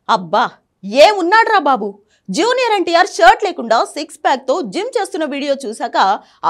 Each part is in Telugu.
అబ్బా ఏమున్నాడ్రా బాబు జూనియర్ ఎన్టీఆర్ షర్ట్ లేకుండా సిక్స్ ప్యాక్ తో జిమ్ చేస్తున్న వీడియో చూశాక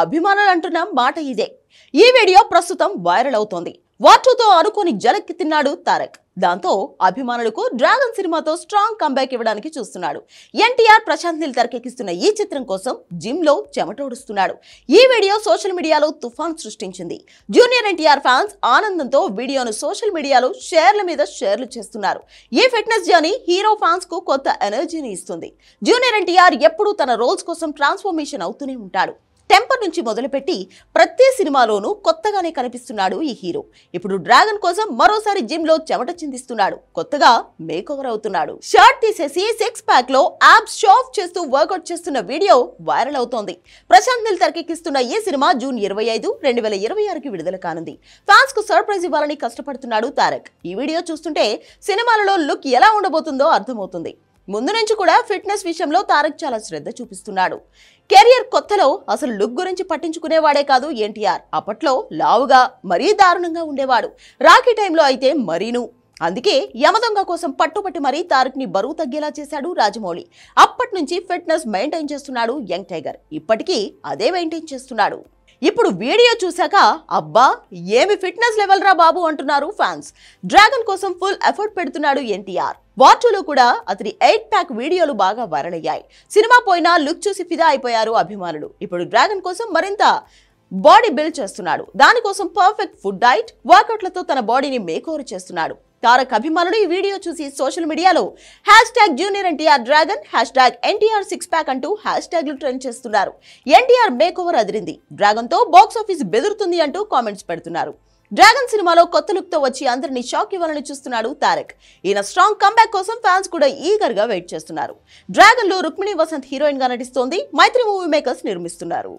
అభిమానులు అంటున్న మాట ఇదే. ఈ వీడియో ప్రస్తుతం వైరల్ అవుతోంది. వాటుతో అనుకోని జలక్కి తిన్నాడు తారక్. దాంతో అభిమానులకు డ్రాగన్ సినిమాతో స్ట్రాంగ్ కంబ్యాక్ ఇవ్వడానికి చూస్తున్నాడు. ఎన్టీఆర్ ప్రశాంత్ నీల్ తెరకెక్కిస్తున్న ఈ చిత్రం కోసం జిమ్ లో చెమటోడుస్తున్నాడు. ఈ వీడియో సోషల్ మీడియాలో తుఫాన్ సృష్టించింది. జూనియర్ ఎన్టీఆర్ ఫ్యాన్స్ ఆనందంతో వీడియోను సోషల్ మీడియాలో షేర్ల మీద షేర్లు చేస్తున్నారు. ఈ ఫిట్నెస్ జర్నీ హీరో ఫ్యాన్స్ కు కొత్త ఎనర్జీని ఇస్తుంది. జూనియర్ ఎన్టీఆర్ ఎప్పుడూ తన రోల్స్ కోసం ట్రాన్స్ఫర్మేషన్ అవుతూనే ఉంటాడు. టెంపర్ నుంచి మొదలుపెట్టి ప్రతి సినిమాలోనూ కొత్తగానే కనిపిస్తున్నాడు ఈ హీరో. ఇప్పుడు డ్రాగన్ కోసం మరోసారి జిమ్ లో చెమట చిందిస్తున్నాడు. కొత్తగా మేకోవర్ అవుతున్నాడు. షర్ట్ తీసేసి సిక్స్ ప్యాక్ లో యాబ్స్ షో ఆఫ్ చేస్తూ వర్కౌట్ చేస్తున్న వీడియో వైరల్ అవుతోంది. ప్రశాంత్ నీల్ తెరకెక్కిస్తున్న ఈ సినిమా జూన్ 25, 2026కి విడుదల కానుంది. ఫ్యాన్స్ కు సర్ప్రైజ్ ఇవ్వాలని కష్టపడుతున్నాడు తారక్. ఈ వీడియో చూస్తుంటే సినిమాలలో లుక్ ఎలా ఉండబోతుందో అర్థమవుతుంది. ముందు నుంచి కూడా ఫిట్నెస్ విషయంలో తారక్ చాలా శ్రద్ధ చూపిస్తున్నాడు. కెరియర్ కొత్తలో అసలు లుక్ గురించి పట్టించుకునేవాడే కాదు ఎన్టీఆర్. అప్పట్లో లావుగా మరీ దారుణంగా ఉండేవాడు. రాఖీ టైంలో అయితే మరీను. అందుకే యమదొంగ కోసం పట్టుపట్టి మరీ తారక్ ని బరువు తగ్గేలా చేశాడు రాజమౌళి. అప్పటి నుంచి ఫిట్నెస్ మెయింటైన్ చేస్తున్నాడు యంగ్ టైగర్. ఇప్పటికీ అదే మెయింటైన్ చేస్తున్నాడు. ఇప్పుడు వీడియో చూశాక అబ్బా ఏమి ఫిట్నెస్ లెవెల్ రా బాబు అంటున్నారు ఫ్యాన్స్. డ్రాగన్ కోసం ఫుల్ ఎఫర్ట్ పెడుతున్నాడు ఎన్టీఆర్. వార్టూలో కూడా అతని 8 ప్యాక్ వీడియోలు బాగా వైరల్ అయ్యాయి. సినిమా పోయినా లుక్ చూసి ఫిదా అయిపోయారు అభిమానులు. ఇప్పుడు డ్రాగన్ కోసం మరింత బాడీ బిల్డ్ చేస్తున్నాడు. దానికోసం పర్ఫెక్ట్ ఫుడ్ డైట్, వర్కౌట్లతో తన బాడీని మేకోవర్ చేస్తున్నాడు. తారక్ అభిమానులు ఈ వీడియో చూసి సోషల్ మీడియాలో #junior NTR dragon, #NTR six pack అంటూ హ్యాష్ట్యాగ్లు ట్రెండ్ చేస్తున్నారు. ఎన్టీఆర్ మేకోవర్ అదిరింది, డ్రాగన్ తో బాక్స్ ఆఫీస్ బెదురుతుంది అంటూ కామెంట్స్ పెడుతున్నారు. డ్రాగన్ సినిమాలో కొత్త లుక్ తో వచ్చి అందరినీ షాక్ ఇవ్వాలని చూస్తున్నాడు తారక్. ఈయన స్ట్రాంగ్ కంబ్యాక్ కోసం ఫ్యాన్స్ కూడా ఈగర్ గా వెయిట్ చేస్తున్నారు. డ్రాగన్ లో రుక్మిణి వసంత్ హీరోయిన్ గా నటిస్తోంది. మైత్రి మూవీ మేకర్స్ నిర్మిస్తున్నారు.